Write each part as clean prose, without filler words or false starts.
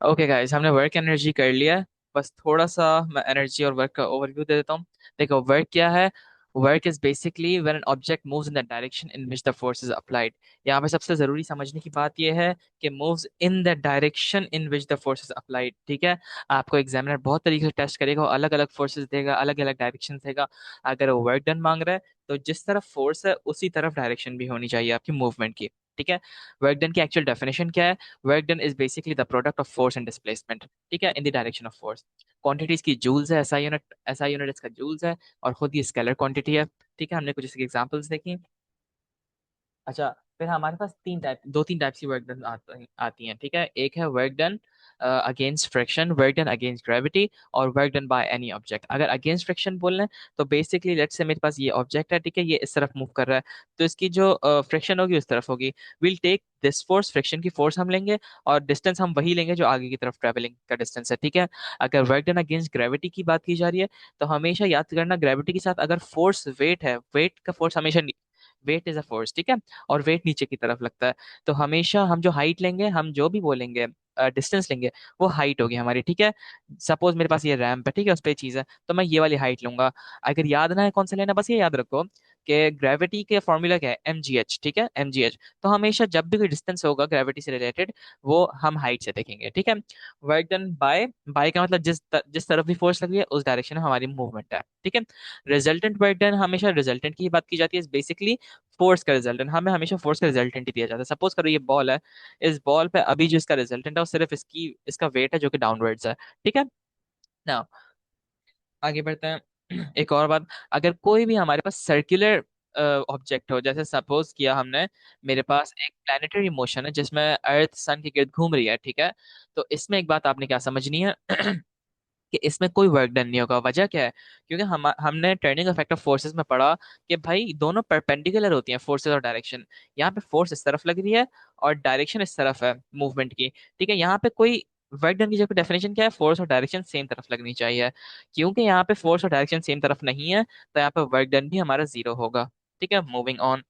Okay guys, हमने work energy कर लिया है। बस थोड़ा सा मैं एनर्जी और वर्क का ओवरव्यू दे देता हूँ। देखो, वर्क क्या है। Work is basically when an object moves in the direction in which the force is applied. यहाँ पे सबसे जरूरी समझने की बात यह है कि moves in the direction in which the force is applied. ठीक है। आपको एग्जामिनर बहुत तरीके से टेस्ट करेगा, अलग अलग फोर्सेस देगा, अलग अलग डायरेक्शन देगा। अगर वो वर्क डन मांग रहा है तो जिस तरफ फोर्स है उसी तरफ डायरेक्शन भी होनी चाहिए आपकी मूवमेंट की। ठीक है। वर्क डन की एक्चुअल डेफिनेशन क्या है। Work done is basically the product of force and displacement. ठीक है, in the direction of force. Quantities की जूल्स है, एसआई यूनिट इसका जूल्स है। और खुद ही स्केलर क्वांटिटी है। ठीक है, हमने कुछ इसकी एग्जांपल्स देखी। अच्छा, फिर हमारे पास दो तीन टाइप्स की वर्क डन आती हैं। ठीक है, एक है work done against friction, work done against gravity, और work done by any object. अगर अगेंस्ट फ्रिक्शन बोल रहे हैं तो बेसिकली लेट्स से मेरे पास ये ऑब्जेक्ट है। ठीक है, ये इस तरफ मूव कर रहा है तो इसकी जो फ्रिक्शन होगी उस तरफ होगी। Will take this force, friction की फोर्स हम लेंगे, और डिस्टेंस हम वही लेंगे जो आगे की तरफ ट्रेवलिंग का डिस्टेंस है। ठीक है। अगर वर्क डन अगेंस्ट ग्रेविटी की बात की जा रही है तो हमेशा याद करना, ग्रेविटी के साथ अगर फोर्स वेट है, वेट का फोर्स हमेशा, वेट इज अ फोर्स। ठीक है। और वेट नीचे की तरफ लगता है। तो हमेशा हम जो हाइट लेंगे, हम जो भी बोलेंगे, डिस्टेंस लेंगे, वो हाइट होगी हमारी। ठीक है। सपोज मेरे पास ये रैंप है, ठीक है, उस पर चीज है, तो मैं ये वाली हाइट लूंगा। अगर याद ना है कौन सा लेना, बस ये याद रखो कि ग्रेविटी के फॉर्मूला क्या है, mgh। ठीक है, mgh। तो हमेशा जब भी कोई डिस्टेंस होगा ग्रेविटी से रिलेटेड, वो हम हाइट से देखेंगे। ठीक है। वर्क डन बाय, बाय का मतलब जिस तरफ भी फोर्स लगी है उस डायरेक्शन में हमारी मूवमेंट है। ठीक है। रिजल्टेंट वर्क डन, हमेशा रिजल्टेंट की ही बात की जाती है। बेसिकली फोर्स का रिजल्टेंट, हमें हमेशा फोर्स का रिजल्टेंट ही दिया जाता है। सपोज करो ये बॉल है, इस बॉल पे अभी जो इसका रिजल्टेंट है वो सिर्फ इसका वेट है जो कि डाउनवर्ड्स है। ठीक है ना। आगे बढ़ते हैं। एक और बात, अगर कोई भी हमारे पास सर्कुलर ऑब्जेक्ट हो, जैसे सपोज किया हमने, मेरे पास एक प्लानिटरी मोशन है जिसमें अर्थ सन के गिर्द घूम रही है। ठीक है। तो इसमें एक बात आपने क्या समझनी है कि इसमें कोई वर्क डन नहीं होगा। वजह क्या है, क्योंकि हमने टर्निंग इफेक्ट ऑफ फोर्सेस में पढ़ा कि भाई दोनों परपेंडिकुलर होती हैं, फोर्सेस और डायरेक्शन। यहाँ पे फोर्स इस तरफ लग रही है और डायरेक्शन इस तरफ है मूवमेंट की। ठीक है। यहाँ पे कोई वर्क डन की जगह डेफिनेशन क्या है, फोर्स और डायरेक्शन सेम तरफ लगनी चाहिए। क्योंकि यहाँ पे फोर्स और डायरेक्शन सेम तरफ नहीं है तो यहाँ पे वर्क डन भी हमारा जीरो होगा। ठीक है, मूविंग ऑन।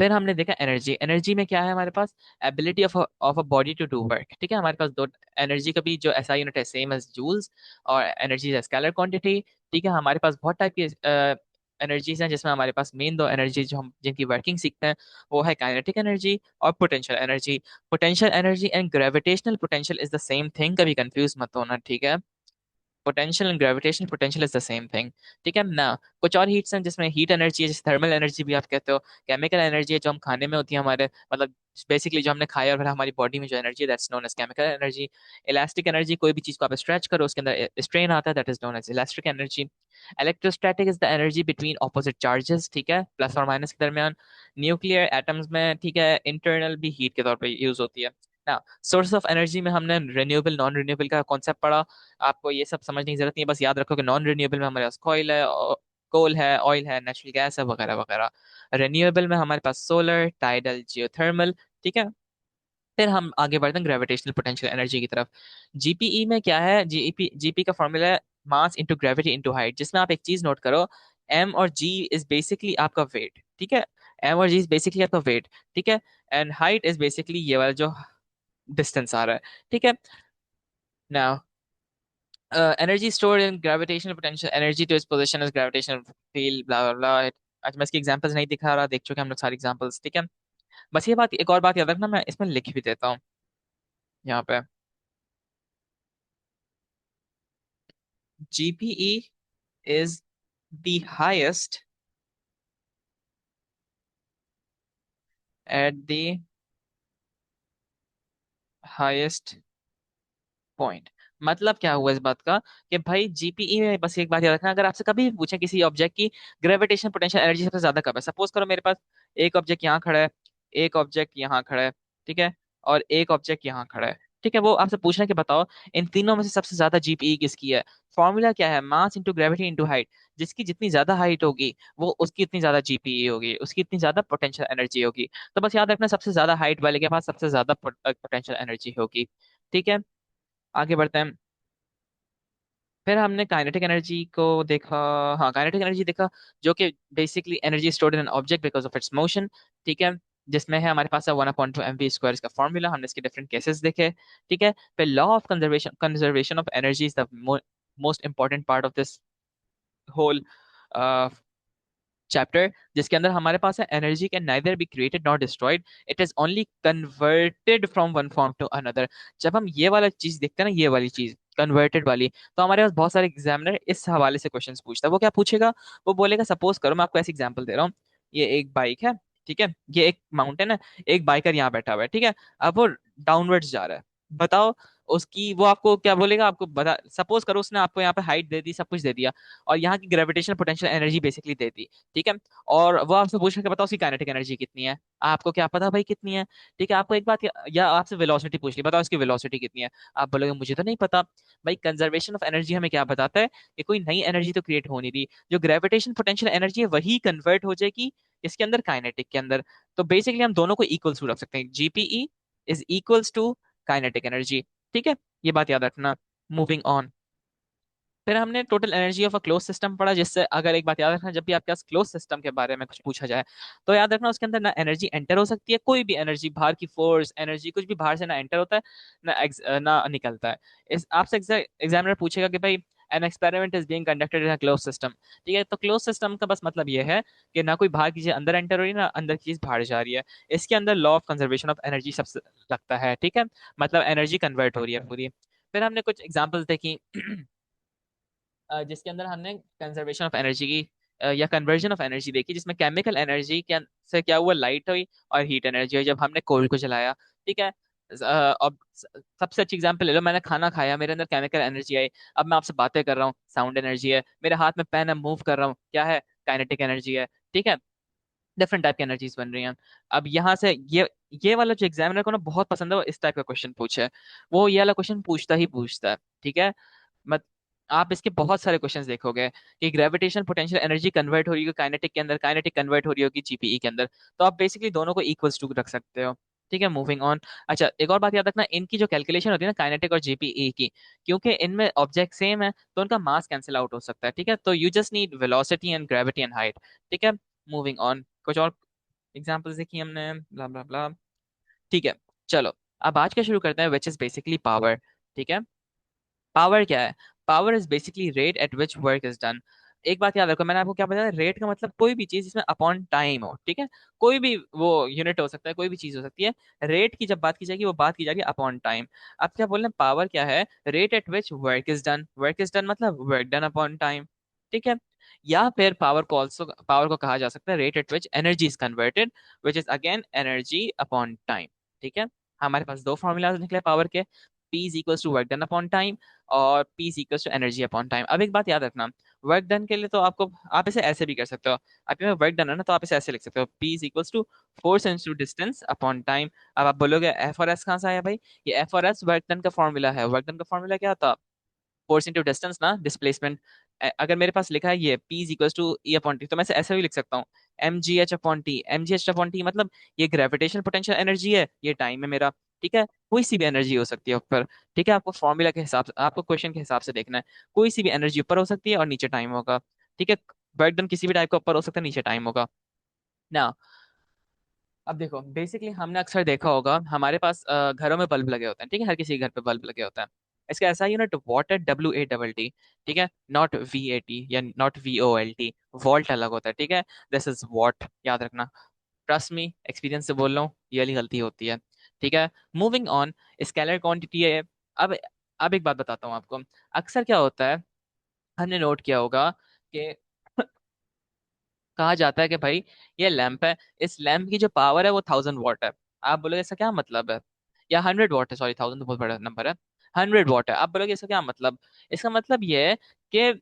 फिर हमने देखा एनर्जी। एनर्जी में क्या है हमारे पास, ability of a body to do work. ठीक है, हमारे पास दो एनर्जी का भी जो एसआई यूनिट है सेम एज जूल्स, और एनर्जी है स्केलर क्वांटिटी। ठीक है, हमारे पास बहुत टाइप की एनर्जीज हैं, जिसमें हमारे पास मेन दो एनर्जी जो हम जिनकी वर्किंग सीखते हैं वो है काइनेटिक एनर्जी और potential energy. Potential energy and gravitational potential is the same thing, कभी कंफ्यूज मत होना। ठीक है। Potential and gravitational potential is the same thing. ठीक है ना। कुछ और हीट्स हैं जिसमें हीट एनर्जी है, जैसे थर्मल एनर्जी भी आप कहते हो। केमिकल एनर्जी है जो हम खाने में होती है हमारे, मतलब बेसिकली जो हमने खाया और फिर हमारी बॉडी में जो एनर्जी है, that's known as chemical energy. Elastic energy, कोई भी चीज को आप स्ट्रेच करो उसके अंदर स्ट्रेन आता है, that is known as elastic energy. Electrostatic is the energy between opposite charges. ठीक है, प्लस और माइनस के दरमियान। न्यूक्लियर एटम्स में, ठीक है, इंटरनल भी हीट के तौर पर यूज होती है ना। सोर्स ऑफ एनर्जी में हमने रिन्यूएबल नॉन रिन्यूएबल का कॉन्सेप्ट पढ़ा। आपको ये सब समझने की जरूरत नहीं है, बस याद रखो कि नॉन रिन्यूएबल में हमारे पास कोल है, ऑयल है, नेचुरल गैस है, वगैरह वगैरह। रिन्यूएबल में हमारे पास सोलर, टाइडल, जियोथर्मल। ठीक है। फिर हम आगे बढ़ते हैं ग्रेविटेशनल पोटेंशियल एनर्जी की तरफ। जीपीई में क्या है, जीपी का फॉर्मूला है मास इंटू ग्रेविटी इंटू हाइट, जिसमें आप एक चीज नोट करो, एम और जी इज बेसिकली आपका वेट। ठीक है। एम और जी इज बेसिकली आपका वेट। ठीक है। एंड हाइट इज बेसिकली ये वाला जो डिस्टेंस आ रहा है। ठीक है। Now energy stored in gravitational potential energy to its position as gravitational field, blah blah blah. आज मैं इसकी एग्जांपल्स नहीं दिखा रहा, देख चुके हम लोग सारी एग्जांपल्स। ठीक है। बस ये बात, एक और बात याद रखना, मैं इसमें लिख भी देता हूँ यहाँ पे। GPE is the highest at the highest point। मतलब क्या हुआ इस बात का, कि भाई जीपीई में बस एक बात याद रखना, अगर आपसे कभी भी पूछे किसी ऑब्जेक्ट की ग्रेविटेशन पोटेंशियल एनर्जी सबसे ज्यादा कब है, सपोज करो मेरे पास एक ऑब्जेक्ट यहाँ खड़ा है, एक ऑब्जेक्ट यहाँ खड़ा है, ठीक है, और एक ऑब्जेक्ट यहाँ खड़ा है। ठीक है, वो आपसे पूछना कि बताओ इन तीनों में से सबसे ज्यादा जीपीई किसकी है। फॉर्मूला क्या है, मास इंटू ग्रेविटी इंटू हाइट। जिसकी जितनी ज्यादा हाइट होगी वो उसकी इतनी ज्यादा जीपीई होगी, उसकी इतनी ज्यादा पोटेंशियल एनर्जी होगी। तो बस याद रखना, सबसे ज्यादा हाइट वाले के पास सबसे ज्यादा पोटेंशियल एनर्जी होगी। ठीक है। आगे बढ़ते हैं। फिर हमने काइनेटिक एनर्जी को देखा। हाँ, काइनेटिक एनर्जी देखा, जो कि basically energy stored in an object because of its motion. ठीक है। जिसमें है हमारे पास है 1/2 mv स्क्वायर इसका फॉर्मूला, हमने इसके डिफरेंट केसेस देखे। ठीक है, फिर law of conservation of energy is the most important part of this whole chapter, जिसके अंदर हमारे पास है energy can neither be created not destroyed, it is only converted from one form to another. जब हम ये वाला चीज देखते हैं ना, ये वाली चीज कन्वर्टेड वाली, तो हमारे पास बहुत सारे एग्जामिनर इस हवाले से क्वेश्चंस पूछता है। वो क्या पूछेगा, वो बोलेगा सपोज करो, मैं आपको ऐसे एग्जांपल दे रहा हूँ, ये एक बाइक है, ठीक है, ये एक माउंटेन है, एक बाइकर यहाँ बैठा हुआ है, ठीक है, अब वो डाउनवर्ड्स जा रहा है, बताओ उसकी, वो आपको क्या बोलेगा, आपको बता, सपोज करो उसने आपको यहाँ पे हाइट दे दी, सब कुछ दे दिया, और यहाँ की ग्रेविटेशनल पोटेंशियल एनर्जी बेसिकली दे दी, ठीक है, और वो आपसे पूछ के बताओ उसकी काइनेटिक एनर्जी कितनी है, आपको क्या पता भाई कितनी है, ठीक है, आपको एक बात या आपसे वेलोसिटी पूछ ली, बताओ इसकी वेलोसिटी कितनी है, आप बोलोगे मुझे तो नहीं पता। भाई कंजर्वेशन ऑफ एनर्जी हमें क्या बताता है कि कोई नई एनर्जी तो क्रिएट हो नहीं रही, जो ग्रेविटेशन पोटेंशियल एनर्जी है वही कन्वर्ट हो जाएगी इसके अंदर, काइनेटिक के अंदर। तो बेसिकली हम दोनों को इक्वल्स टू रख सकते हैं, GPE is equals to kinetic energy, ठीक है, ये बात याद रखना। मूविंग ऑन, फिर हमने total energy of a close system पढ़ा, जिससे अगर एक बात याद रखना, जब भी आपके पास क्लोज सिस्टम के बारे में कुछ पूछा जाए तो याद रखना उसके अंदर ना एनर्जी एंटर हो सकती है, कोई भी एनर्जी बाहर की फोर्स एनर्जी कुछ भी बाहर से ना एंटर होता है ना निकलता है। इस आपसे एग्जामिनर पूछेगा कि भाई an experiment is being conducted in a close system, ठीक है, तो क्लोज सिस्टम का बस मतलब ये है कि ना कोई बाहर की चीज अंदर एंटर हो रही है, ना अंदर की चीज बाहर जा रही है, इसके अंदर law of conservation of energy सबसे लगता है, ठीक है, मतलब एनर्जी कन्वर्ट हो रही है पूरी। फिर हमने कुछ एग्जांपल्स देखी जिसके अंदर हमने कंजर्वेशन ऑफ एनर्जी की या कन्वर्जन ऑफ एनर्जी देखी, जिसमें केमिकल एनर्जी के से क्या हुआ, लाइट हुई और हीट एनर्जी हुई जब हमने कोल को जलाया, ठीक है। अब सबसे अच्छी एग्जांपल ले लो, मैंने खाना खाया, मेरे अंदर केमिकल एनर्जी आई, अब मैं आपसे बातें कर रहा हूँ, साउंड एनर्जी है, मेरे हाथ में पेन है, मूव कर रहा हूँ, क्या है, काइनेटिक एनर्जी है, ठीक है, डिफरेंट टाइप की एनर्जीज बन रही हैं। अब यहाँ से ये वाला जो एग्जामिनर को ना बहुत पसंद है, वो इस टाइप का क्वेश्चन पूछे, वो ये वाला क्वेश्चन पूछता ही पूछता है, ठीक है। मत आप इसके बहुत सारे क्वेश्चंस देखोगे कि ग्रेविटेशन पोटेंशियल एनर्जी कन्वर्ट हो रही होगी काइनेटिक के अंदर, काइनेटिक कन्वर्ट हो रही होगी जीपीई के अंदर, तो आप बेसिकली दोनों को इक्वल्स टू रख सकते हो, ठीक है। मूविंग ऑन, अच्छा एक और बात याद रखना, इनकी जो कैलकुलेशन होती है ना काइनेटिक और जीपीई की, क्योंकि इनमें ऑब्जेक्ट सेम है तो उनका मास कैंसिल आउट हो सकता है, ठीक है, तो you just need velocity and gravity and height, ठीक है। मूविंग ऑन, कुछ और एग्जांपल्स देखी हमने, ब्ला ब्ला ब्ला, ठीक है। चलो अब आज का शुरू करते हैं, विच इज बेसिकली पावर, ठीक है। पावर क्या है, power is basically rate at which work is done. एक बात याद रखो, मैंने आपको क्या बताया, रेट का मतलब कोई भी चीज जिसमें अपॉन टाइम हो, ठीक है, कोई भी वो यूनिट हो सकता है, कोई भी चीज हो सकती है, रेट की जब बात की जाएगी वो बात की जाएगी अपॉन टाइम। अब क्या बोल रहे हैं, पावर क्या है, rate at which work is done, work is done मतलब वर्क डन अपॉन टाइम, ठीक है। या फिर पावर को कहा जा सकता है rate at which energy is converted, which is again energy upon time, ठीक है। हमारे पास दो फॉर्मूलाज निकले पावर के, P is equals to work done upon time और P is equals to energy upon time. अब एक बात याद रखना, वर्क डन के लिए तो आपको, आप इसे ऐसे भी कर सकते हो, आप में वर्क डन है ना तो आप इसे ऐसे लिख सकते हो, P is equals to force into distance upon time. अब आप बोलोगे एफ और एस कहाँ से आया भाई, ये एफ और एस वर्क डन का फॉर्मूला है, वर्क डन का फॉर्मूला क्या था, फोर्स इंटू डिस्टेंस ना, डिस्प्लेसमेंट। अगर मेरे पास लिखा है ये P is equals to E upon T, तो मैं इसे ऐसे भी लिख सकता हूँ, M G H upon T, M G H upon T मतलब ये ग्रेविटेशनल पोटेंशियल एनर्जी है, ये टाइम है मेरा, ठीक है, कोई सी भी एनर्जी हो सकती है ऊपर, ठीक है, आपको फॉर्मूला के हिसाब से, आपको क्वेश्चन के हिसाब से देखना है, कोई सी भी एनर्जी ऊपर हो सकती है और नीचे टाइम होगा, ठीक है। वर्क डन किसी भी टाइप का ऊपर हो सकता है, नीचे टाइम होगा ना। अब देखो बेसिकली हमने अक्सर देखा होगा हमारे पास घरों में बल्ब लगे होते हैं, ठीक है, हर किसी के घर पे बल्ब लगे होते हैं, इसका ऐसा यूनिट वॉट है, WATT, ठीक है, नॉट VAT या नॉट VOLT, वॉल्ट अलग होता है, ठीक है, दिस इज वॉट, याद रखना, ट्रस्ट मी एक्सपीरियंस से बोल रहा हूँ, ये वाली गलती होती है, ठीक है। मूविंग ऑन, स्केलर क्वांटिटी है। अब अब एक बात बताता हूँ आपको, अक्सर क्या होता है, हमने नोट किया होगा कि कहा जाता है कि भाई ये लैंप है, इस लैंप की जो पावर है वो 1000 वाट है, आप बोलोगे इसका क्या मतलब है, या 100 वाट है, सॉरी 1000 तो बहुत बड़ा नंबर है, 100 वाट है, आप बोलोगे इसका क्या मतलब, इसका मतलब ये है कि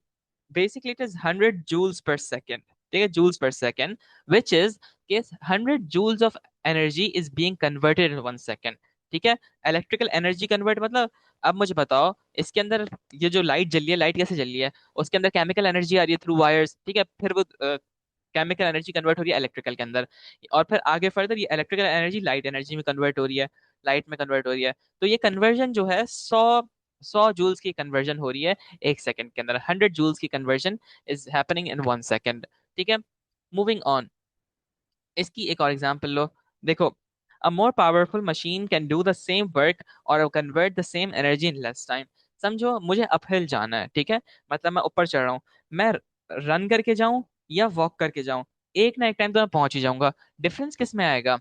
basically it is 100 joules per second, ठीक है, joules per second, which is कि 100 joules of energy is being converted in 1 second, ठीक है। इलेक्ट्रिकल एनर्जी कन्वर्ट मतलब, अब मुझे बताओ इसके अंदर ये जो लाइट जल रही है, लाइट कैसे जल रही है, उसके अंदर केमिकल एनर्जी आ रही है थ्रू वायर्स, ठीक है, फिर वो केमिकल एनर्जी कन्वर्ट हो रही है इलेक्ट्रिकल के अंदर, और फिर आगे फर्दर ये इलेक्ट्रिकल एनर्जी लाइट एनर्जी में कन्वर्ट हो रही है, लाइट में कन्वर्ट हो रही है, तो ये कन्वर्जन जो है 100 जूल्स की कन्वर्जन हो रही है 1 सेकंड के अंदर, 100 जूल्स की conversion is happening in 1 second, ठीक है। मूविंग ऑन, इसकी एक और एग्जांपल लो, देखो, a more powerful machine can do the same work और convert the same energy in less time. समझो, मुझे अपहिल जाना है, ठीक है, मतलब मैं ऊपर चढ़ रहा हूँ। मैं रन करके जाऊं या वॉक करके जाऊं, एक ना एक टाइम तो मैं पहुंच ही जाऊंगा। डिफरेंस किस में आएगा?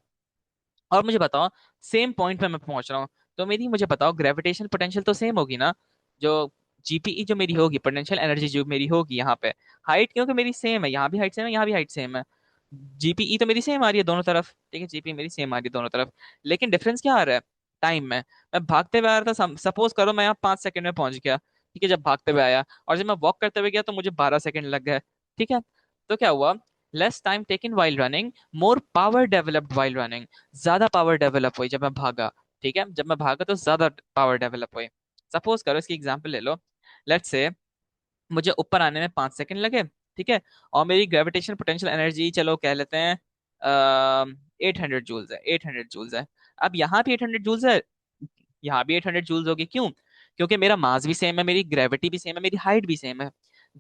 और मुझे बताओ, सेम पॉइंट पे मैं पहुंच रहा हूँ, तो मेरी मुझे बताओ ग्रेविटेशनल पोटेंशियल तो सेम होगी ना। जो जीपीई जो मेरी होगी, पोटेंशियल एनर्जी जो मेरी होगी यहाँ पे, हाइट क्योंकि मेरी सेम है, यहाँ भी हाइट सेम है, यहाँ भी हाइट सेम है। जीपीई तो मेरी सेम आ रही है दोनों तरफ, ठीक है, जीपी मेरी सेम आ रही है दोनों तरफ। लेकिन डिफरेंस क्या आ रहा है? टाइम में। मैं भागते हुए आ रहा था, सपोज करो मैं यहाँ 5 सेकंड में पहुंच गया, ठीक है, जब भागते हुए आया, और जब मैं वॉक करते हुए गया तो मुझे 12 सेकंड लग गए, ठीक है। तो क्या हुआ? Less time taken while running, more power developed while running. ज्यादा पावर डेवलप हुई जब मैं भागा, ठीक है, जब मैं भागा तो ज्यादा पावर डेवलप हुई। सपोज करो, इसकी एग्जांपल ले लो। लेट्स से मुझे ऊपर आने में 5 सेकंड लगे, ठीक है, और मेरी ग्रेविटेशन पोटेंशियल एनर्जी चलो कह लेते हैं 800 जूल्स है, 800 जूल्स है। अब यहाँ भी 800 जूल्स है, यहाँ भी 800 जूल्स होगी, क्यों? क्योंकि मेरा मास भी सेम है, मेरी ग्रेविटी भी सेम है, मेरी हाइट भी सेम है।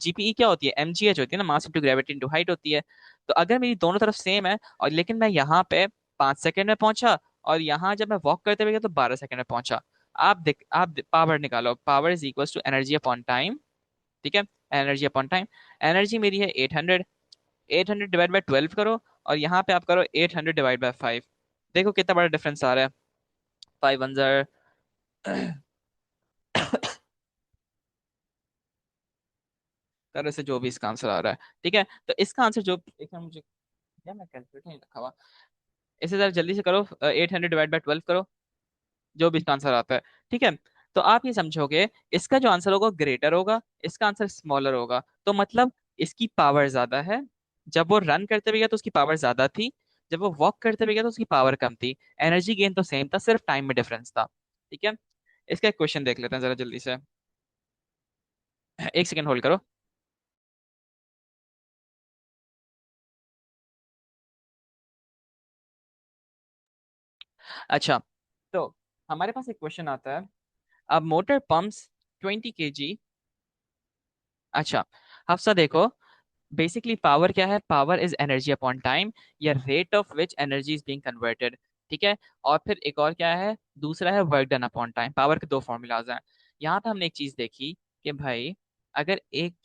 जीपीई क्या होती है? एमजीएच होती है ना, मास इंटू ग्रेविटी इंटू हाइट होती है। तो अगर मेरी दोनों तरफ सेम है, और लेकिन मैं यहाँ पे 5 सेकंड में पहुंचा, और यहाँ जब मैं वॉक करते हुए गया तो 12 सेकंड में पहुंचा। आप पावर निकालो, power is equal to energy upon time, ठीक है, एनर्जी अपॉन टाइम। एनर्जी मेरी है 800, 800 डिवाइड बाय 12 करो, और यहाँ पे आप करो 800 डिवाइड बाय 5। देखो कितना बड़ा डिफरेंस आ रहा है। 5 वन तरह से जो भी इसका आंसर आ रहा है, ठीक है। तो इसका आंसर जो, एक मिनट मुझे, क्या मैं कैलकुलेटर नहीं रखा हुआ, इसे जरा जल्दी से करो, 800 डिवाइड बाय 12 करो, जो भी इसका आंसर आता है, ठीक है। तो आप ये समझोगे, इसका जो आंसर होगा ग्रेटर होगा, इसका आंसर स्मॉलर होगा, तो मतलब इसकी पावर ज्यादा है। जब वो रन करते हुए गया तो उसकी पावर ज्यादा थी, जब वो वॉक करते हुए गया तो उसकी पावर कम थी। एनर्जी गेन तो सेम था, सिर्फ टाइम में डिफरेंस था, ठीक है। इसका एक क्वेश्चन देख लेते हैं जरा जल्दी से। एक सेकंड होल्ड करो। अच्छा, तो हमारे पास एक क्वेश्चन आता है। अब मोटर पंप्स 20 kg। अच्छा, हफ्सा देखो, बेसिकली पावर क्या है? Power is energy upon time, या rate of which energy is being converted, ठीक है। और फिर एक और क्या है? दूसरा है work done upon time. Power के दो फॉर्मूलाज हैं। यहाँ पे हमने एक चीज देखी कि भाई, अगर एक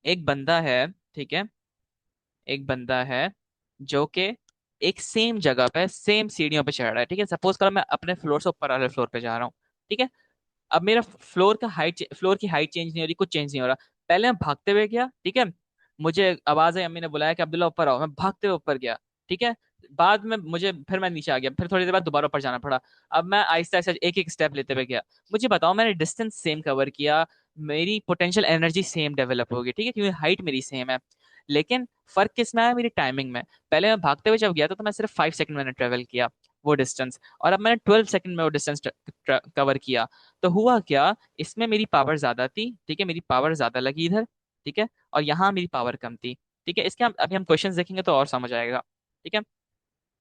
एक बंदा है, ठीक है, एक बंदा है जो कि एक सेम जगह पे सेम सीढ़ियों पे चढ़ रहा है, ठीक है, सपोज करो मैं अपने फ्लोर से ऊपर वाले फ्लोर पे जा रहा हूँ, ठीक है। अब मेरा फ्लोर की हाइट चेंज नहीं हो रही, कुछ चेंज नहीं हो रहा। पहले मैं भागते हुए गया, ठीक है, मुझे आवाज आई, अम्मी ने बुलाया कि अब्दुल्ला ऊपर आओ, मैं भागते हुए ऊपर गया, ठीक है। बाद में मुझे, फिर मैं नीचे आ गया, फिर थोड़ी देर बाद दोबारा ऊपर जाना पड़ा। अब मैं आहिस्ता आहिस्ता एक एक स्टेप लेते हुए गया। मुझे बताओ, मैंने डिस्टेंस सेम कवर किया, मेरी पोटेंशियल एनर्जी सेम डेवलप होगी, ठीक है, क्योंकि हाइट मेरी सेम है। लेकिन फर्क किस में आया? मेरी टाइमिंग में। पहले मैं भागते हुए जब गया था तो मैं सिर्फ 5 सेकंड मैंने ट्रेवल किया वो डिस्टेंस, और अब मैंने 12 सेकंड में वो डिस्टेंस कवर किया। तो हुआ क्या? इसमें मेरी पावर ज्यादा थी, ठीक है, मेरी पावर ज्यादा लगी इधर, ठीक है, और यहाँ मेरी पावर कम थी, ठीक है। इसके हम अभी हम क्वेश्चंस देखेंगे तो और समझ आएगा, ठीक है।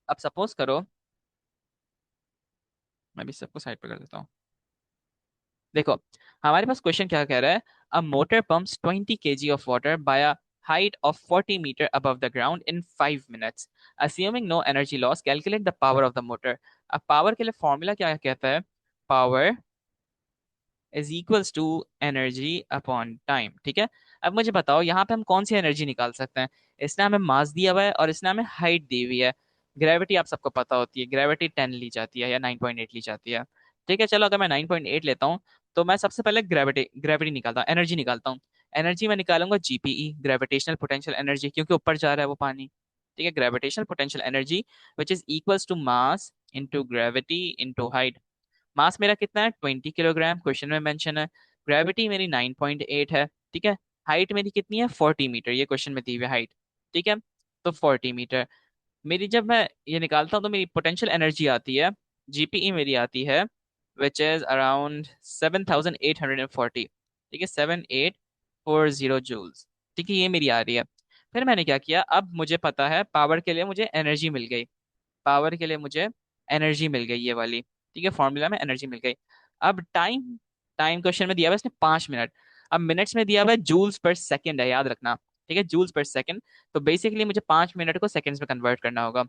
अब सपोज करो, मैं भी सबको साइड पे कर देता हूँ। देखो, हमारे पास क्वेश्चन क्या कह रहा है? A motor pumps 20 kg of water bye a height of 40 meter above the ground in 5 minutes. Assuming no energy loss, calculate the power of the motor. अब पावर के लिए फॉर्मूला क्या कहता है? Power is equals to energy upon time, ठीक है। अब मुझे बताओ, यहाँ पे हम कौन सी एनर्जी निकाल सकते हैं? इसने हमें मास दिया हुआ है और इसने हमें हाइट दी हुई है। ग्रेविटी आप सबको पता होती है, ग्रेविटी 10 ली जाती है या 9.8 ली जाती है, ठीक है। चलो, अगर मैं 9.8 लेता हूँ, तो मैं सबसे पहले ग्रेविटी ग्रेविटी निकालता हूँ, एनर्जी निकालता हूँ। एनर्जी मैं निकालूंगा जीपीई, ग्रेविटेशनल पोटेंशियल एनर्जी, क्योंकि ऊपर जा रहा है वो पानी, ठीक है। Gravitational potential energy which is equals to mass into gravity into height. Mass मेरा कितना है? 20 किलोग्राम, क्वेश्चन में मेंशन है। ग्रेविटी मेरी 9.8 है, ठीक है। हाइट मेरी कितनी है? 40 मीटर, ये क्वेश्चन में दी हुई हाइट, ठीक है। तो 40 मीटर मेरी, जब मैं ये निकालता हूँ तो मेरी पोटेंशियल एनर्जी आती है, जीपीई मेरी आती है, विच इज अराउंड 7,840, ठीक है, 7840 जूल्स, ठीक है, ये मेरी आ रही है। फिर मैंने क्या किया? अब मुझे पता है पावर के लिए मुझे एनर्जी मिल गई, पावर के लिए मुझे एनर्जी मिल गई, ये वाली, ठीक है, फॉर्मूला में एनर्जी मिल गई। अब टाइम, टाइम क्वेश्चन में दिया हुआ है इसने 5 मिनट। अब मिनट्स में दिया हुआ है जूल्स पर सेकंड है, याद रखना, ठीक है, जूल्स पर सेकंड। तो बेसिकली मुझे 5 मिनट को सेकंड्स में कन्वर्ट करना होगा।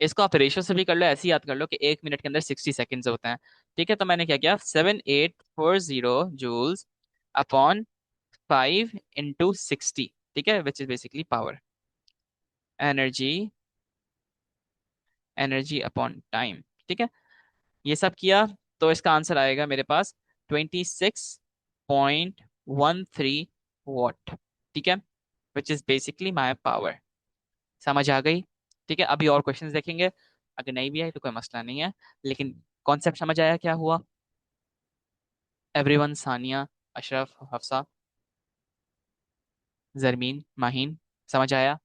इसको आप रेशो से भी कर लो, ऐसे ही याद कर लो कि 1 मिनट के अंदर 60 सेकेंड्स होते हैं। ठीक है, तो मैंने क्या किया, 7840 जूल्स अपॉन 5 × 60, ठीक है, which is basically power, energy, energy upon time. ठीक है, ये सब किया तो इसका आंसर आएगा मेरे पास 26.13 वॉट। ठीक है, which is basically my power. समझ आ गई? ठीक है, अभी और क्वेश्चंस देखेंगे, अगर नहीं भी आई तो कोई मसला नहीं है, लेकिन कॉन्सेप्ट समझ आया क्या हुआ? एवरीवन, सानिया, अशरफ, हफ्सा, जरमीन, माहीन, समझ आया?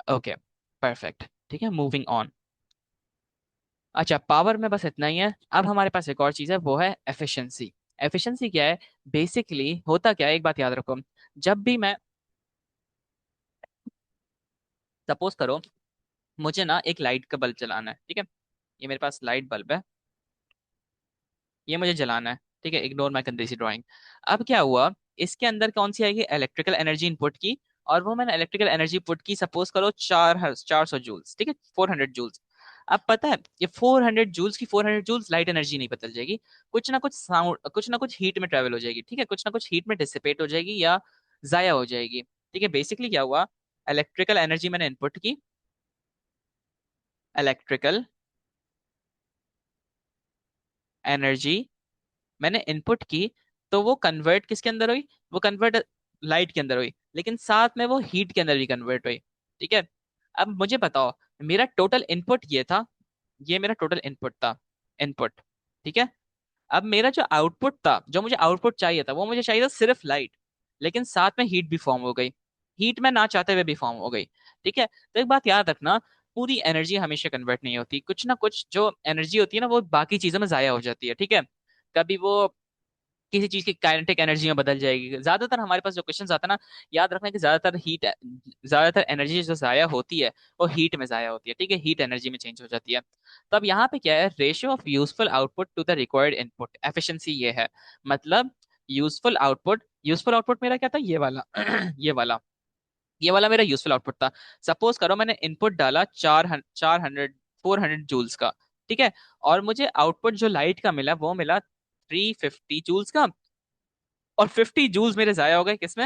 Okay, perfect. ठीक है, मूविंग ऑन। अच्छा, पावर में बस इतना ही है। अब हमारे पास एक और चीज है, वो है एफिशिएंसी। एफिशिएंसी क्या है? बेसिकली होता क्या है, एक बात याद रखो, जब भी मैं, सपोज करो मुझे ना एक लाइट का बल्ब जलाना है, ठीक है, ये मेरे पास लाइट बल्ब है, ये मुझे जलाना है, ठीक है, इग्नोर माई कंदेसी ड्राइंग। अब क्या हुआ, इसके अंदर कौन सी आएगी, इलेक्ट्रिकल एनर्जी इनपुट की, और वो मैंने इलेक्ट्रिकल एनर्जी पुट की, सपोज करो 400 जूल्स, ठीक है, 400 जूल्स। अब पता है, ये 400 जूल्स की 400 जूल्स लाइट एनर्जी नहीं बदल जाएगी, कुछ ना कुछ साउंड, कुछ ना कुछ हीट में ट्रेवल हो जाएगी, ठीक है, कुछ ना कुछ हीट में डिसिपेट हो जाएगी या जाया हो जाएगी। ठीक है, बेसिकली क्या हुआ, इलेक्ट्रिकल एनर्जी मैंने इनपुट की, इलेक्ट्रिकल एनर्जी मैंने इनपुट की, तो वो कन्वर्ट किसके अंदर हुई, वो कन्वर्ट लाइट के अंदर हुई, लेकिन साथ में वो हीट के अंदर भी कन्वर्ट हुई। ठीक है, अब मुझे बताओ, मेरा टोटल इनपुट ये था, ये मेरा टोटल इनपुट था, इनपुट। ठीक है, अब मेरा जो आउटपुट था, जो मुझे आउटपुट चाहिए था, वो मुझे चाहिए था सिर्फ लाइट, लेकिन साथ में हीट भी फॉर्म हो गई, हीट में ना चाहते हुए भी फॉर्म हो गई। ठीक है, तो एक बात याद रखना, पूरी एनर्जी हमेशा कन्वर्ट नहीं होती, कुछ ना कुछ जो एनर्जी होती है ना, वो बाकी चीजों में जाया हो जाती है। ठीक है, कभी वो किसी चीज की काइनेटिक एनर्जी में बदल जाएगी। ज्यादातर हमारे पास जो क्वेश्चन आता है ना, याद रखना कि ज्यादातर एनर्जी जो जाया होती है, वो हीट में जाया होती है। ठीक है, हीट एनर्जी में चेंज हो जाती है। तो अब यहाँ पे क्या है, ratio of useful output to the required input, efficiency ये है। मतलब यूजफुल आउटपुट मेरा क्या था, ये वाला ये वाला मेरा यूजफुल आउटपुट था। सपोज करो मैंने इनपुट डाला 400 का, ठीक है, और मुझे आउटपुट जो लाइट का मिला, वो मिला 350 जूल्स का, और 50 जूल्स मेरे जाया हो गए किसमें,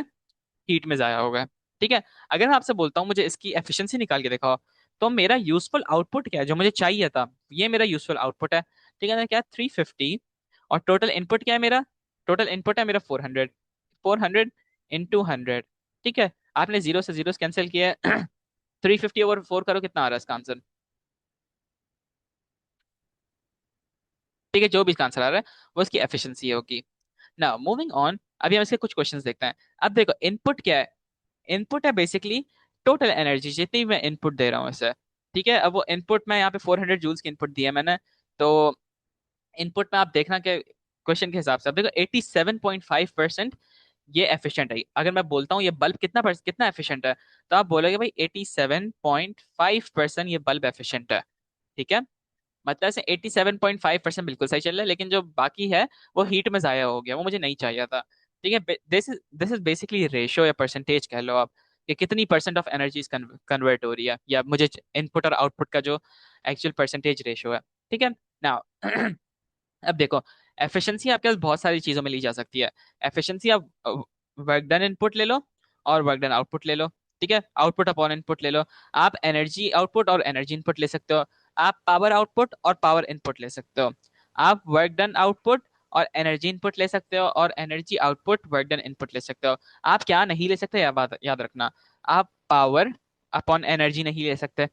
हीट में जाया हो गए। ठीक है, अगर मैं आपसे बोलता हूँ मुझे इसकी एफिशिएंसी निकाल के दिखाओ, तो मेरा यूजफुल आउटपुट क्या है, जो मुझे चाहिए था, ये मेरा यूजफुल आउटपुट है। ठीक है ना, क्या 350, और टोटल इनपुट क्या है मेरा, टोटल इनपुट है मेरा 400, 400 × 100। ठीक है, आपने जीरो से जीरो कैंसिल किया है 350/4 करो, कितना आ रहा है इसका आंसर? ठीक है, जो भी इसका आंसर आ रहा है, वो इसकी एफिशिएंसी होगी। ना मूविंग ऑन, अभी हम इसके कुछ क्वेश्चंस देखते हैं। अब देखो, इनपुट क्या है, इनपुट है बेसिकली टोटल एनर्जी जितनी मैं इनपुट दे रहा हूँ इसे। ठीक है, अब वो इनपुट में यहाँ पे 400 जूल्स की इनपुट दिया मैंने, तो इनपुट में आप देखना कि क्वेश्चन के हिसाब से, अब देखो 87.5% ये एफिशिएंट है। अगर मैं बोलता हूँ ये बल्ब कितना एफिशिएंट है, तो आप बोलोगे भाई 87.5% ये बल्ब एफिशिएंट है। ठीक है, मतलब से 87.5% बिल्कुल सही चल रहा है, लेकिन जो बाकी है वो हीट में जाया हो गया, वो मुझे नहीं चाहिए था। ठीक है, दिस इज बेसिकली रेशियो या परसेंटेज कह लो आप, कि कितनी परसेंट ऑफ एनर्जी कन्वर्ट हो रही है, या मुझे इनपुट और आउटपुट का जो एक्चुअल परसेंटेज रेशियो है। ठीक है ना अब देखो, एफिशिएंसी आपके पास बहुत सारी चीजों में ली जा सकती है। एफिशिएंसी आप वर्क डन इनपुट ले लो और वर्क डन आउटपुट ले लो। ठीक है, आउटपुट अपॉन इनपुट ले लो। आप एनर्जी आउटपुट और एनर्जी इनपुट ले सकते हो। आप पावर आउटपुट और पावर इनपुट ले सकते हो। आप वर्क डन आउटपुट और एनर्जी इनपुट ले सकते हो, और energy output work done input ले सकते हो। आप क्या नहीं ले सकते, यह बात याद रखना, आप पावर अपॉन एनर्जी नहीं ले सकते,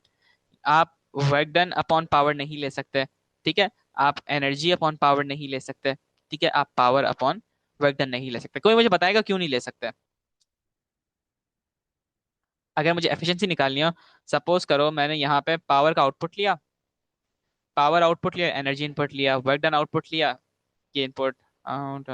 आप वर्क डन अपॉन पावर नहीं ले सकते। ठीक है, आप एनर्जी अपॉन पावर नहीं ले सकते। ठीक है, आप पावर अपॉन वर्क डन नहीं ले सकते। कोई मुझे बताएगा क्यों नहीं ले सकते? अगर मुझे एफिशिएंसी निकालनी हो, सपोज करो मैंने यहाँ पे पावर का आउटपुट लिया, पावर आउटपुट लिया, एनर्जी इनपुट लिया, वर्क डन आउटपुट लिया, ये इनपुट आउट,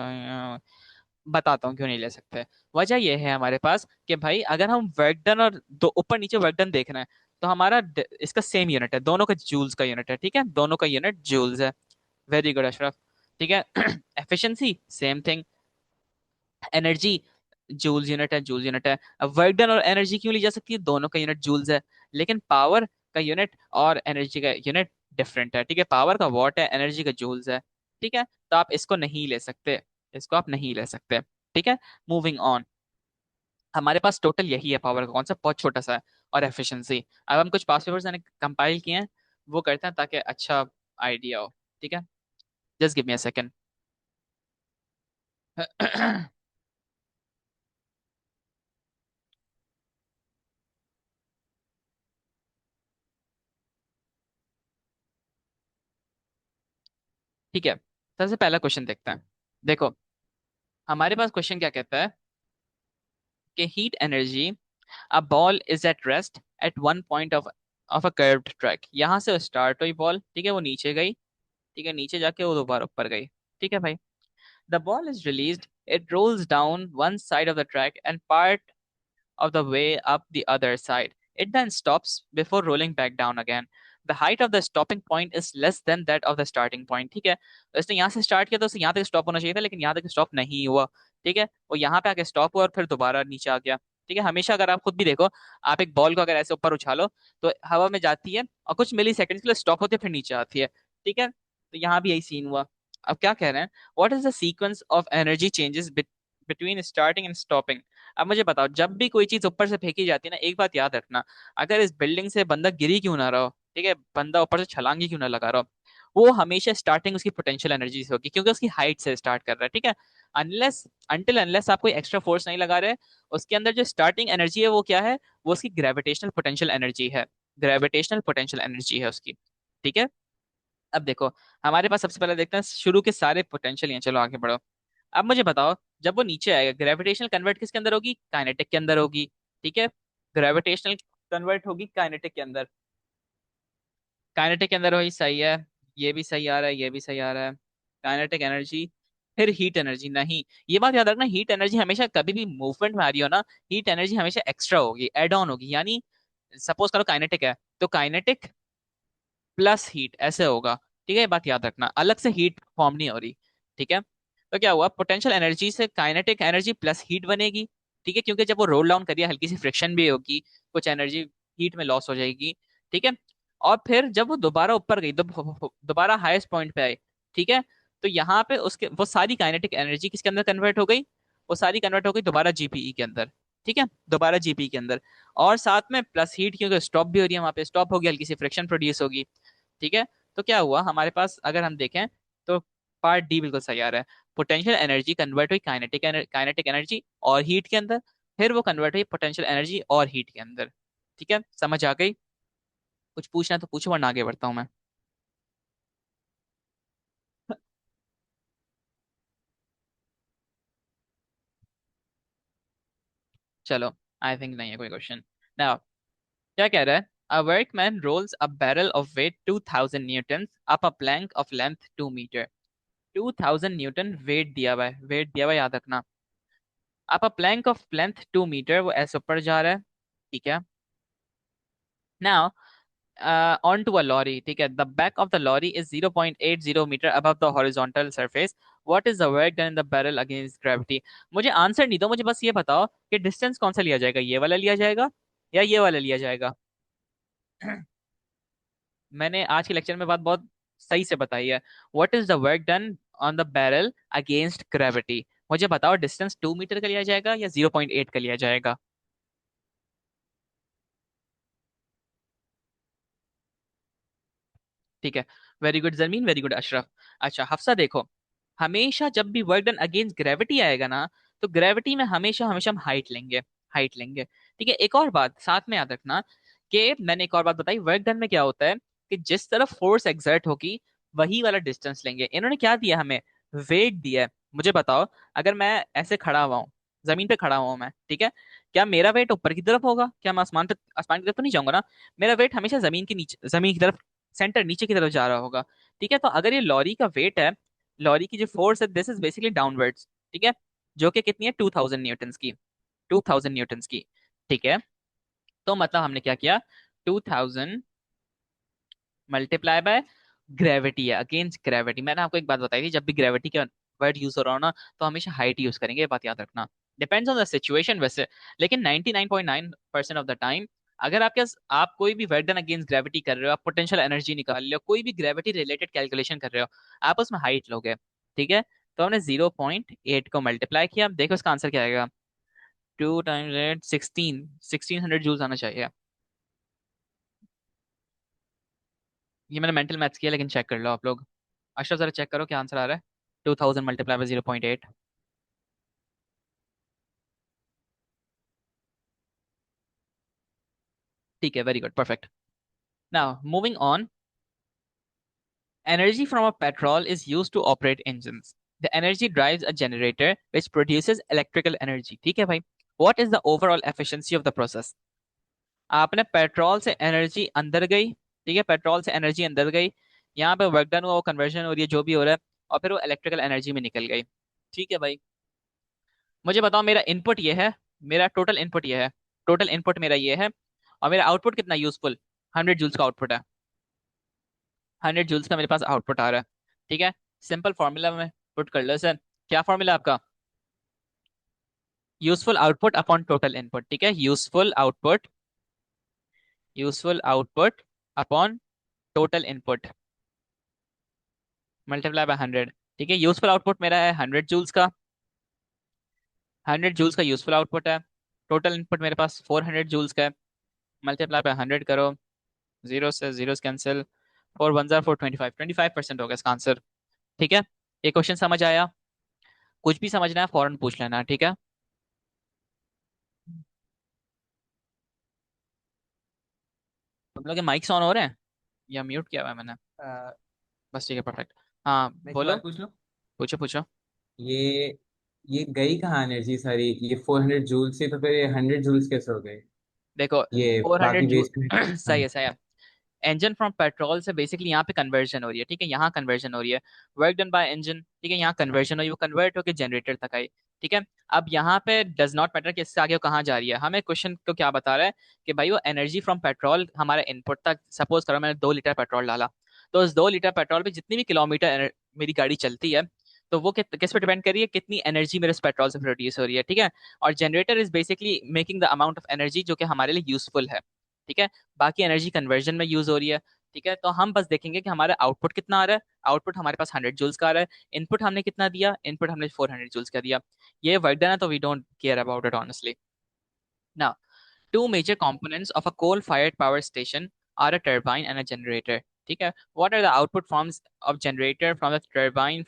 बताता हूँ क्यों नहीं ले सकते। वजह यह है हमारे पास कि भाई अगर हम वर्क डन और दो ऊपर नीचे वर्क डन देखना है, तो हमारा इसका सेम यूनिट है, दोनों का जूल्स का यूनिट है। ठीक है, दोनों का यूनिट जूल्स है। Very good Ashraf. ठीक है, efficiency same thing, energy joules unit है, जूल्स यूनिट है। अब वर्क डन और एनर्जी क्यों ली जा सकती है, दोनों का यूनिट जूल्स है। लेकिन पावर का यूनिट और एनर्जी का यूनिट डिफरेंट है। ठीक है, पावर का वॉट है, एनर्जी का जूल्स है। ठीक है, तो आप इसको नहीं ले सकते, इसको आप नहीं ले सकते। ठीक है, मूविंग ऑन। हमारे पास टोटल यही है पावर का कॉन्सेप्ट, बहुत छोटा सा है। और एफिशिएंसी, अब हम कुछ पास्ट पेपर्स मैंने कंपाइल किए हैं, वो करते हैं ताकि अच्छा आइडिया हो। ठीक है, just give me a second. ठीक है, सबसे पहला क्वेश्चन देखते हैं। देखो, हमारे पास क्वेश्चन क्या कहता है कि heat energy, a ball is at rest at one point of a curved track. यहाँ से स्टार्ट हुई बॉल, ठीक है, वो नीचे गई। ठीक है, नीचे जाके वो दोबारा ऊपर गई। ठीक है भाई, the ball is released, it rolls down one side of the track and part of the way up the other side. It then stops before rolling back down again. The height of the stopping point is less than that of the starting point. ठीक है, तो इसने यहाँ से start किया तो उसे यहाँ तक स्टॉप होना चाहिए था, लेकिन यहाँ तक स्टॉप नहीं हुआ। ठीक है, वो यहाँ पे आके स्टॉप हुआ और फिर दोबारा नीचे आ गया। ठीक है, हमेशा अगर आप खुद भी देखो, आप एक बॉल को अगर ऐसे ऊपर उछालो तो हवा में जाती है और कुछ मिली सेकंड के लिए स्टॉप होते फिर नीचे आती है। ठीक है, तो यहाँ भी यही सीन हुआ। अब क्या कह रहे हैं, what is the sequence of energy changes between starting and stopping. अब मुझे बताओ, जब भी कोई चीज ऊपर से फेंकी जाती है ना, एक बात याद रखना, अगर इस बिल्डिंग से बंदा गिरी क्यों ना रहा हो, ठीक है, बंदा ऊपर से छलांगी क्यों ना लगा रहा हो, वो हमेशा स्टार्टिंग उसकी पोटेंशियल एनर्जी से होगी, क्योंकि उसकी हाइट से स्टार्ट कर रहा है। ठीक है, अनलेस अनटिल अनलेस आप कोई एक्स्ट्रा फोर्स नहीं लगा रहे, उसके अंदर जो स्टार्टिंग एनर्जी है वो क्या है, वो उसकी ग्रेविटेशनल पोटेंशियल एनर्जी है। ग्रेविटेशनल पोटेंशियल एनर्जी है उसकी। ठीक है, अब देखो, हमारे पास सबसे पहले देखते हैं शुरू के सारे पोटेंशियल हैं। चलो आगे बढ़ो। अब मुझे बताओ, जब वो नीचे आएगा, ग्रेविटेशनल कन्वर्ट किसके अंदर होगी, काइनेटिक के अंदर होगी। ठीक है, ग्रेविटेशनल कन्वर्ट होगी काइनेटिक के अंदर। काइनेटिक के अंदर वही सही है, ये भी सही आ रहा है, ये भी सही आ रहा है। काइनेटिक एनर्जी, फिर हीट एनर्जी नहीं। ये बात याद रखना, हीट एनर्जी हमेशा कभी भी मूवमेंट में आ रही हो ना, हीट एनर्जी हमेशा एक्स्ट्रा होगी, एड ऑन होगी। यानी सपोज करो काइनेटिक है, तो काइनेटिक प्लस हीट ऐसे होगा। ठीक है, ये बात याद रखना, अलग से हीट फॉर्म नहीं हो रही। ठीक है, तो क्या हुआ, पोटेंशियल एनर्जी से काइनेटिक एनर्जी प्लस हीट बनेगी। ठीक है, क्योंकि जब वो रोल डाउन करिए हल्की सी फ्रिक्शन भी होगी, कुछ एनर्जी हीट में लॉस हो जाएगी। ठीक है, और फिर जब वो दोबारा ऊपर गई, दोबारा हाईएस्ट पॉइंट पे आई। ठीक है, तो यहाँ पे उसके वो सारी काइनेटिक एनर्जी किसके अंदर कन्वर्ट हो गई, वो सारी कन्वर्ट हो गई दोबारा जीपीई के अंदर। ठीक है, दोबारा जीपीई के अंदर, और साथ में प्लस हीट, क्योंकि स्टॉप भी हो रही है वहां पे, स्टॉप होगी, हल्की सी फ्रिक्शन प्रोड्यूस होगी। ठीक है, तो क्या हुआ हमारे पास, अगर हम देखें तो पार्ट डी बिल्कुल सही आ रहा है। पोटेंशियल एनर्जी कन्वर्ट हुई काइनेटिक एनर्जी और हीट के अंदर, फिर वो कन्वर्ट हुई पोटेंशियल एनर्जी और हीट के अंदर। ठीक है, समझ आ गई? कुछ पूछना है तो पूछो, वरना आगे बढ़ता हूँ मैं। चलो, आई थिंक नहीं है कोई क्वेश्चन ना। क्या कह रहा है, a workman rolls a barrel of weight 2000 newton up a plank of length 2 metre. 2000 newton weight दिया हुआ है, वेट दिया हुआ है, याद रखना। आप a plank of length 2 metre, वो ऐसे ऊपर जा रहा है। ठीक है, now on to a lorry. ठीक है, the back of the lorry is 0.80 metre above the horizontal surface. What is the work done in the barrel against gravity. मुझे आंसर नहीं दो, मुझे बस ये बताओ कि डिस्टेंस कौन सा लिया जाएगा, ये वाला लिया जाएगा या ये वाला लिया जाएगा। मैंने आज के लेक्चर में बात बहुत सही से बताई है। What is the work done on the barrel against gravity. मुझे बताओ, डिस्टेंस 2 मीटर का लिया जाएगा या 0.8 का लिया जाएगा। ठीक है, वेरी गुड जमीन, वेरी गुड अशरफ। अच्छा हफ्सा, देखो, हमेशा जब भी वर्क डन अगेंस्ट ग्रेविटी आएगा ना, तो ग्रेविटी में हमेशा हमेशा हम हाइट लेंगे, हाइट लेंगे। ठीक है, एक और बात साथ में याद रखना, कि मैंने एक और बात बताई, वर्क डन में क्या होता है कि जिस तरफ फोर्स एक्सर्ट होगी वही वाला डिस्टेंस लेंगे। इन्होंने क्या दिया हमें, वेट दिया है। मुझे बताओ, अगर मैं ऐसे खड़ा हुआ हूँ, जमीन पे खड़ा हुआ हूँ मैं, ठीक है, क्या मेरा वेट ऊपर की तरफ होगा, क्या मैं आसमान तक, आसमान की तरफ तो नहीं जाऊंगा ना। मेरा वेट हमेशा जमीन के नीचे, जमीन की तरफ, सेंटर नीचे की तरफ जा रहा होगा। ठीक है, तो अगर ये लॉरी का वेट है, लॉरी की जो फोर्स है, दिस इज बेसिकली डाउनवर्ड्स। ठीक है, जो कि कितनी है, 2000 न्यूटन की, 2000 न्यूटन की। ठीक है, तो मतलब हमने क्या किया, 2000 मल्टीप्लाई बाय ग्रेविटी है, अगेंस्ट ग्रेविटी। मैंने आपको एक बात बताई थी, जब भी ग्रेविटी का वर्ड यूज हो रहा हो ना, तो हमेशा हाइट यूज करेंगे, ये बात याद रखना। डिपेंड्स ऑन द सिचुएशन वैसे, लेकिन 99.9% ऑफ द टाइम अगर आपके पास, आप कोई भी वर्क डन अगेंस्ट ग्रेविटी कर रहे हो, आप पोटेंशियल एनर्जी निकाल रहे हो, कोई भी ग्रेविटी रिलेटेड कैलकुलेशन कर रहे हो, आप उसमें हाइट लोगे, ठीक है। तो हमने 0.8 को मल्टीप्लाई किया, देखो इसका आंसर क्या आएगा। 2 × 8 1600 जूल्स आना चाहिए। ये मैंने मेंटल मैथ्स किया, लेकिन चेक कर लो आप लोग। अशरफ जरा चेक करो क्या आंसर आ रहा है। 2000 मल्टीप्लाई बाय 0.8। ठीक है, very good, perfect. Now moving on, energy from a petrol is used to operate engines. The energy drives a generator which produces electrical energy, ठीक है भाई। What is the overall efficiency of the process? आपने petrol से energy अंदर गई, ठीक है, petrol से एनर्जी अंदर गई, यहाँ पे वर्क डन हुआ, वो कन्वर्जन हो रही है जो भी हो रहा है, और फिर वो इलेक्ट्रिकल एनर्जी में निकल गई, ठीक है भाई। मुझे बताओ, मेरा इनपुट ये है, मेरा टोटल इनपुट ये है, टोटल इनपुट मेरा ये है, और मेरा आउटपुट कितना यूजफुल, 100 जूल्स का आउटपुट है। 100 जूल्स का मेरे पास आउटपुट आ रहा है, ठीक है। सिंपल फॉर्मूला में पुट कर लो सर। क्या फॉर्मूला आपका? Useful output upon total input, ठीक है। Useful output upon total input multiply by 100, ठीक है। यूजफुल आउटपुट मेरा है 100 जूल्स का, 100 जूल्स का यूजफुल आउटपुट है। टोटल इनपुट मेरे पास 400 जूल्स का है, मल्टीप्लाई बाय 100 करो, जीरो से जीरो कैंसिल, 4 1 4 25, 25% होगा इसका आंसर, ठीक है। ये क्वेश्चन समझ आया? कुछ भी समझना है फौरन पूछ लेना, ठीक है। तुम लोग के माइक्स ऑन हो रहे हैं या म्यूट किया हुआ है मैंने? आ, बस ठीक है, परफेक्ट। हाँ मैं एक बोलो। बात पूछ लूं। पूछो पूछो। ये ये गई कहाँ एनर्जी सारी? ये 400 जूल से, तो फिर ये 100 जूल्स कैसे हो गए? देखो, ये 400 बाकी जूल वेस्ट में। सही है, सही है। इंजन फ्रॉम पेट्रोल से बेसिकली यहाँ पे कन्वर्जन हो रही है, ठीक है, यहाँ कन्वर्जन हो रही है। वर्क डन बाय इंजन, ठीक है, यहाँ कन्वर्जन हुई, वो कन्वर्ट होकर जनरेटर तक आई, ठीक है। अब यहाँ पे डज नॉट मैटर कि इससे आगे वो कहाँ जा रही है, हमें क्वेश्चन को क्या बता रहा है कि भाई वो एनर्जी फ्रॉम पेट्रोल हमारे इनपुट तक, सपोज करो मैंने 2 लीटर पेट्रोल डाला, तो उस 2 लीटर पेट्रोल पे जितनी भी किलोमीटर मेरी गाड़ी चलती है, तो वो किस पे डिपेंड कर रही है, कितनी एनर्जी मेरे उस पेट्रोल से प्रोड्यूस हो रही है, ठीक है। और generator is basically making the amount of energy जो कि हमारे लिए यूजफुल है, ठीक है। बाकी एनर्जी कन्वर्जन में यूज हो रही है, ठीक है। तो हम बस देखेंगे कि हमारा आउटपुट कितना आ रहा है। आउटपुट हमारे पास 100 जूल्स का आ रहा है। इनपुट हमने कितना दिया? इनपुट हमने 400 जूल्स का दिया। ये वर्क डन है, तो we don't care about it honestly. Now, two major components of a coal-fired power station are a turbine and a generator, ठीक है। What are the output forms of generator from the turbine?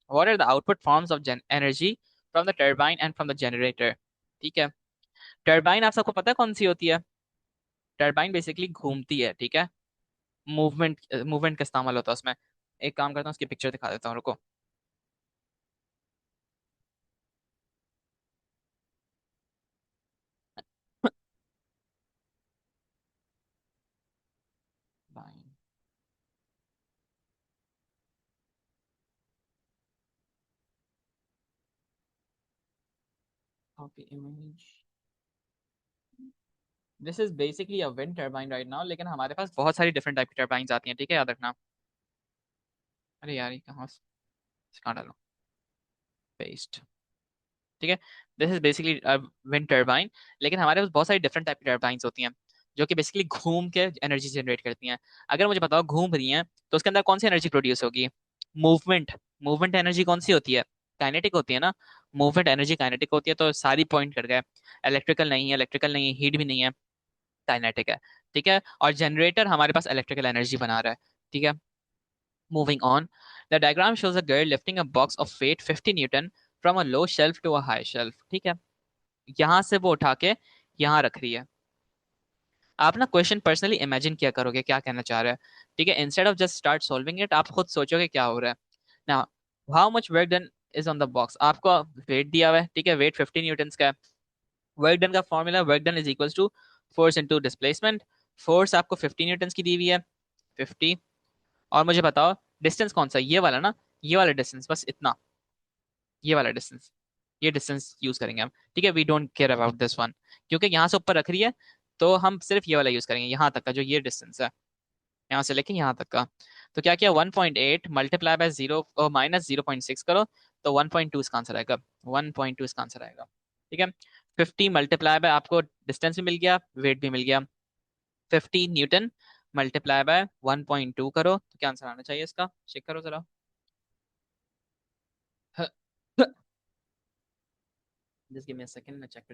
What are the output forms of energy from the turbine and from the generator? ठीक है। Turbine आप सबको पता है कौन सी होती है? टर्बाइन बेसिकली घूमती है, ठीक है। मूवमेंट मूवमेंट का इस्तेमाल होता है उसमें। एक काम करता हूँ, उसकी पिक्चर दिखा देता हूँ, रुको। Copy image. This is basically a wind turbine right now, लेकिन हमारे पास बहुत सारी डिफरेंट टाइप की टर्बाइंस आती हैं, ठीक है, याद रखना। अरे यार, ये कहाँ डालो? पेस्ट, ठीक है। This is basically wind turbine, लेकिन हमारे पास बहुत सारी डिफरेंट टाइप की टर्बाइंस होती हैं जो कि बेसिकली घूम के एनर्जी जनरेट करती हैं। अगर मुझे बताओ घूम रही हैं, तो उसके अंदर कौन सी एनर्जी प्रोड्यूस होगी? मूवमेंट। मूवमेंट एनर्जी कौन सी होती है? काइनेटिक होती है ना। मूवमेंट एनर्जी काइनेटिक होती है, तो सारी पॉइंट कर गए। इलेक्ट्रिकल नहीं है, इलेक्ट्रिकल नहीं है, हीट भी नहीं है, काइनेटिक है, ठीक है। और जनरेटर हमारे पास इलेक्ट्रिकल एनर्जी बना रहा है, ठीक है। Moving on, the diagram shows a girl lifting a box of weight 50 newton from a low shelf to a high shelf, ठीक है। यहाँ से वो उठा के यहाँ रख रही है। आप ना क्वेश्चन पर्सनली इमेजिन किया करोगे क्या कहना चाह रहा है, ठीक है। Instead of just start solving it, आप खुद सोचोगे क्या हो रहा है। ना, how much work done is on the box, आपको वेट दिया हुआ है, ठीक है, वेट 50 न्यूटन का है। वर्क डन का formula, work done is equals to force into displacement. Force आपको 50 न्यूटन की दी हुई है, 50। और मुझे बताओ डिस्टेंस कौन सा, ये वाला ना, ये वाला डिस्टेंस, बस इतना, ये वाला डिस्टेंस, ये डिस्टेंस यूज करेंगे हम, ठीक है। We don't care about this one, क्योंकि यहाँ से ऊपर रख रही है, तो हम सिर्फ ये वाला यूज करेंगे, यहाँ तक का जो ये डिस्टेंस है, यहाँ से लेके यहाँ तक का। तो क्या किया, 1.8 मल्टीप्लाई बाय 0 माइनस 0.6 करो, तो 1.2 इसका आंसर आएगा, 1.2 इसका आंसर आएगा, ठीक है। 50 मल्टीप्लाई बाय, आपको डिस्टेंस भी मिल गया, वेट भी मिल गया, 50 न्यूटन मल्टीप्लाई बाय 1.2 करो तो क्या आंसर आना चाहिए इसका, चेक करो जरा। Just give me a second, मैं चेक